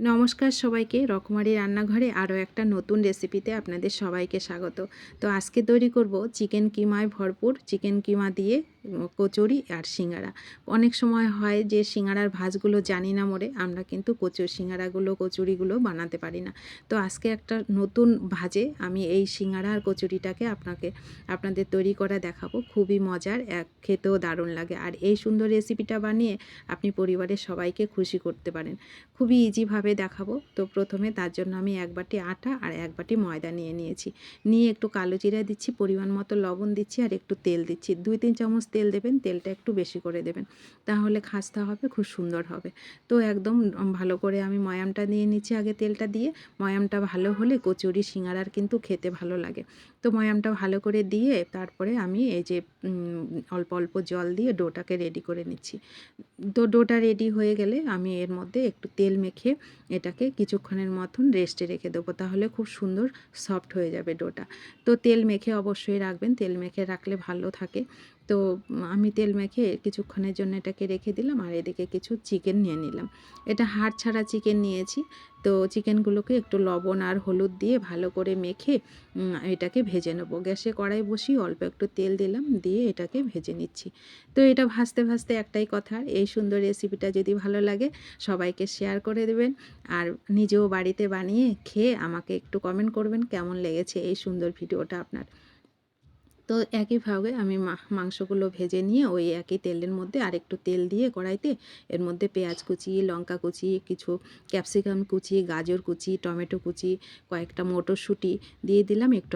নমস্কার সবাইকে, রকমারি রান্নাঘরে আরও একটা নতুন রেসিপিতে আপনাদের সবাইকে স্বাগত। তো আজকে তৈরি করব চিকেন কিমায় ভরপুর চিকেন কিমা দিয়ে কচুরি আর সিঙ্গারা। অনেক সময় হয় যে সিঙ্গারার ভাজগুলো জানি না মোড়ে, আমরা কিন্তু সিঙ্গারাগুলো কচুরিগুলো বানাতে পারি না। তো আজকে একটা নতুন ভাজে আমি এই সিঙ্গারা আর কচুরিটাকে আপনাদের তৈরি করা দেখাবো। খুবই মজার, খেতেও দারুণ লাগে। আর এই সুন্দর রেসিপিটা বানিয়ে আপনি পরিবারের সবাইকে খুশি করতে পারেন। খুবই ইজিভাবে দেখাবো। তো প্রথমে তার জন্য আমি 1 বাটি আটা আর 1 বাটি ময়দা নিয়েছি। নিয়ে একটু কালো জিরা দিচ্ছি, পরিমাণ মতো লবণ দিচ্ছি আর একটু তেল দিচ্ছি। 2-3 চামচ তেল দেবেন, তেলটা একটু বেশি করে দেবেন, তাহলে খাস্তা হবে, খুব সুন্দর হবে। তো একদম ভালো করে আমি ময়ামটা নিয়ে নিচ্ছি আগে তেলটা দিয়ে। ময়ামটা ভালো হলে কচুরি সিঙ্গারার কিন্তু খেতে ভালো লাগে। তো ময়ামটা ভালো করে দিয়ে তারপরে আমি এই যে অল্প অল্প জল দিয়ে ডোটাকে রেডি করে নিচ্ছি। তো ডোটা রেডি হয়ে গেলে আমি এর মধ্যে একটু তেল মেখে এটাকে কিছুক্ষণের মতন রেস্টে রেখে দেবো, তাহলে খুব সুন্দর সফট হয়ে যাবে ডোটা। তো তেল মেখে অবশ্যই রাখবেন, তেল মেখে রাখলে ভালো থাকে। তো আমি তেল মেখে কিছুক্ষণের জন্য এটাকে রেখে দিলাম। আর এদিকে কিছু চিকেন নিয়ে নিলাম। এটা হাড় ছাড়া চিকেন নিয়েছি। তো চিকেনগুলোকে একটু লবণ আর হলুদ দিয়ে ভালো করে মেখে এটাকে ভেজে নেবো। গ্যাসে কড়াই বসিয়ে অল্প একটু তেল দিলাম, দিয়ে এটাকে ভেজে নিচ্ছি। তো এটা ভাজতে ভাজতে একটাই কথা, এই সুন্দর রেসিপিটা যদি ভালো লাগে সবাইকে শেয়ার করে দেবেন। আর নিজেও বাড়িতে বানিয়ে খেয়ে আমাকে একটু কমেন্ট করবেন কেমন লেগেছে এই সুন্দর ভিডিওটা আপনার। তো একইভাবে আমি মাংসগুলো ভেজে নিয়ে ওই একই তেলের মধ্যে আরেকটু তেল দিয়ে কড়াইতে এর মধ্যে পেঁয়াজ কুচি, লঙ্কা কুচি, কিছু ক্যাপসিকাম কুচি, গাজর কুচি, টমেটো কুচি, কয়েকটা মটরশুঁটি দিয়ে দিলাম, একটু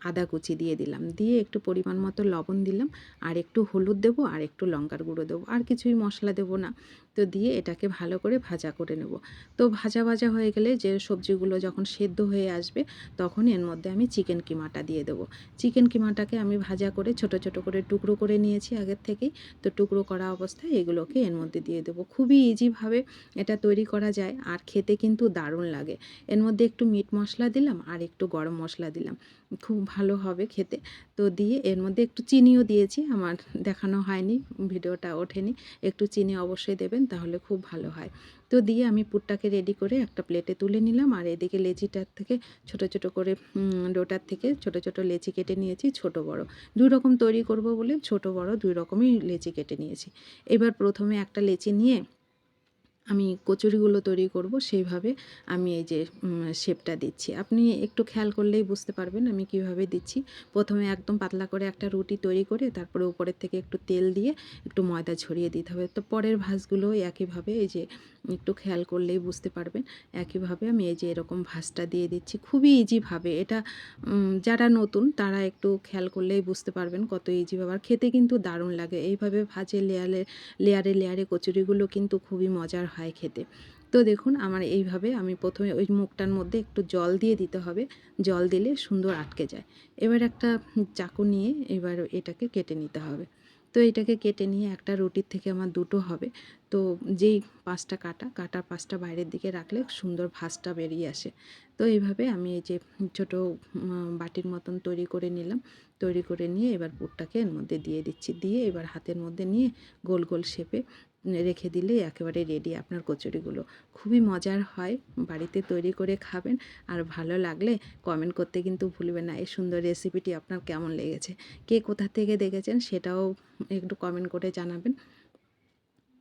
আদা কুচি দিয়ে দিলাম, দিয়ে একটু পরিমাণ মতো লবণ দিলাম, আর একটু হলুদ দেবো আর একটু লঙ্কার গুঁড়ো দেবো, আর কিছুই মশলা দেবো না। তো দিয়ে এটাকে ভালো করে ভাজা করে নেব। তো ভাজা ভাজা হয়ে গেলে যে সবজিগুলো যখন সেদ্ধ হয়ে আসবে তখন এর মধ্যে আমি চিকেন কিমাটা দিয়ে দেবো। চিকেন কিমাটাকে আমি ভাজা করে ছোট ছোট করে টুকরো করে নিয়েছি আগের থেকেই। তো টুকরো করা অবস্থায় এগুলোকে এর মধ্যে দিয়ে দেবো। খুবই ইজিভাবে এটা তৈরি করা যায় আর খেতে কিন্তু দারুণ লাগে। এর মধ্যে একটু মিট মশলা দিলাম আর একটু গরম মশলা দিলাম, খুব ভালো হবে খেতে। তো দিয়ে এর মধ্যে একটু চিনিও দিয়েছি, আমার দেখানো হয়নি, ভিডিওটা ওঠেনি। একটু চিনি অবশ্যই দেবেন, তাহলে খুব ভালো হয়। তো দিয়ে আমি পুরটাকে রেডি করে একটা প্লেটে তুলে নিলাম। আর এদিকে লেচিটার থেকে ছোট ছোট করে ডোটার থেকে ছোট ছোট লেচি কেটে নিয়েছি, ছোট বড় দুই রকম তৈরি করব বলে ছোট বড় দুই রকমই লেচি কেটে নিয়েছি। এবার প্রথমে একটা লেচি নিয়ে আমি কচুরিগুলো তৈরি করব সেইভাবে আমি এই যে শেপটা দিচ্ছি। আপনি একটু খেয়াল করলেই বুঝতে পারবেন আমি কিভাবে দিচ্ছি। প্রথমে একদম পাতলা করে একটা রুটি তৈরি করে তারপরে উপরের থেকে একটু তেল দিয়ে একটু ময়দা ছড়িয়ে দিতে হবে। তো পরের ভাঁজগুলো একইভাবে এই যে একটু খেয়াল করলেই বুঝতে পারবেন। একইভাবে আমি এই যে এরকম ভাঁজটা দিয়ে দিচ্ছি, খুবই ইজিভাবে। এটা যারা নতুন তারা একটু খেয়াল করলেই বুঝতে পারবেন কত ইজিভাবে। আর খেতে কিন্তু দারুণ লাগে এইভাবে ভাজে লেয়ারে লেয়ারে লেয়ারে কচুরিগুলো কিন্তু খুবই মজার হয় খেতে। তো দেখুন আমার এইভাবে আমি প্রথমে ওই মুখটার মধ্যে একটু জল দিয়ে দিতে হবে, জল দিলে সুন্দর আটকে যায়। এবার একটা চাকু নিয়ে এবার এটাকে কেটে নিতে হবে। তো এটাকে কেটে নিয়ে একটা রুটির থেকে আমার দুটো হবে। তো যেই পাঁচটা কাটার পাঁচটা বাইরের দিকে রাখলে সুন্দর ভাঁজটা বেরিয়ে আসে। তো এইভাবে আমি এই যে ছোটো বাটির মতন তৈরি করে নিলাম। তৈরি করে নিয়ে এবার পুরটাকে এর মধ্যে দিয়ে দিচ্ছি, দিয়ে এবার হাতের মধ্যে নিয়ে গোল গোল শেপে রেখে দিলেই একেবারে রেডি আপনার কচুরিগুলো। খুবই মজার হয়, বাড়িতে তৈরি করে খাবেন। আর ভালো লাগলে কমেন্ট করতে কিন্তু ভুলবেন না এই সুন্দর রেসিপিটি আপনার কেমন লেগেছে। কে কোথা থেকে দেখেছেন সেটাও একটু কমেন্ট করে জানাবেন।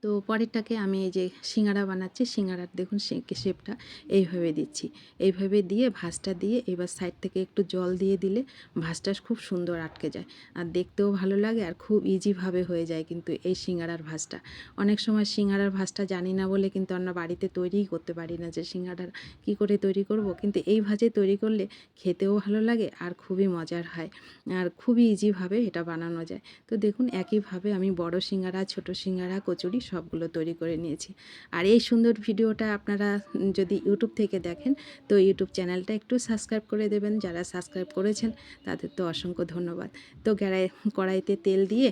তো পরেরটাকে আমি এই যে সিঙ্গারা বানাচ্ছি, সিঙ্গারার দেখুন শেপটা এইভাবে দিচ্ছি। এইভাবে দিয়ে ভাঁজটা দিয়ে এবার সাইড থেকে একটু জল দিয়ে দিলে ভাঁজটা খুব সুন্দর আটকে যায় আর দেখতেও ভালো লাগে আর খুব ইজিভাবে হয়ে যায় কিন্তু এই সিঙ্গারার ভাঁজটা। অনেক সময় সিঙ্গারার ভাঁজটা জানি না বলে কিন্তু আমরা বাড়িতে তৈরিই করতে পারি না, যে সিঙ্গারার কী করে তৈরি করব। কিন্তু এই ভাঁজে তৈরি করলে খেতেও ভালো লাগে আর খুবই মজার হয় আর খুবই ইজিভাবে এটা বানানো যায়। তো দেখুন একইভাবে আমি বড় সিঙ্গারা, ছোট সিঙ্গারা, কচুরি সবগুলো তৈরি করে নিয়েছি। আর এই সুন্দর ভিডিওটা আপনারা যদি ইউটিউব থেকে দেখেন তো ইউটিউব চ্যানেলটা একটু সাবস্ক্রাইব করে দেবেন। যারা সাবস্ক্রাইব করেছেন তাদের তো অসংখ্য ধন্যবাদ। তো কড়াইতে তেল দিয়ে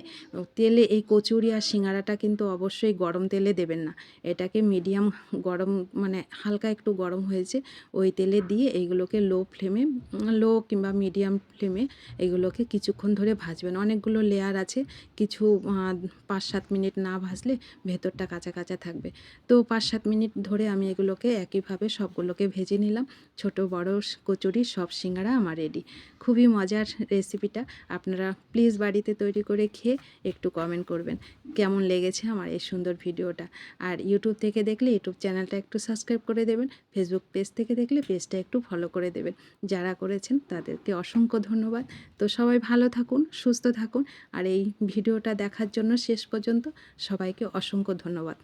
তেলে এই কচুরি আর সিঙ্গারাটা কিন্তু অবশ্যই গরম তেলে দেবেন না, এটাকে মিডিয়াম গরম মানে হালকা একটু গরম হয়েছে ওই তেলে দিয়ে এইগুলোকে লো কিংবা মিডিয়াম ফ্লেমে এগুলোকে কিছুক্ষণ ধরে ভাজবেন। অনেকগুলো লেয়ার আছে, কিছু 5-7 মিনিট না ভাজলে ভেতরটা কাঁচা কাঁচা থাকবে। তো 5-7 মিনিট ধরে আমি এগুলোকে একইভাবে সবগুলোকে ভেজে নিলাম। ছোট বড় কচুরি সব সিঙ্গারা আমার রেডি। খুবই মজার রেসিপিটা, আপনারা প্লিজ বাড়িতে তৈরি করে খেয়ে একটু কমেন্ট করবেন কেমন লেগেছে আমার এই সুন্দর ভিডিওটা। আর ইউটিউব থেকে দেখলে ইউটিউব চ্যানেলটা একটু সাবস্ক্রাইব করে দেবেন, ফেসবুক পেজ থেকে দেখলে পেজটা একটু ফলো করে দেবেন। যারা করেছেন তাদেরকে অসংখ্য ধন্যবাদ। তো সবাই ভালো থাকুন, সুস্থ থাকুন, আর এই ভিডিওটা দেখার জন্য শেষ পর্যন্ত সবাইকে অসংখ্য ধন্যবাদ।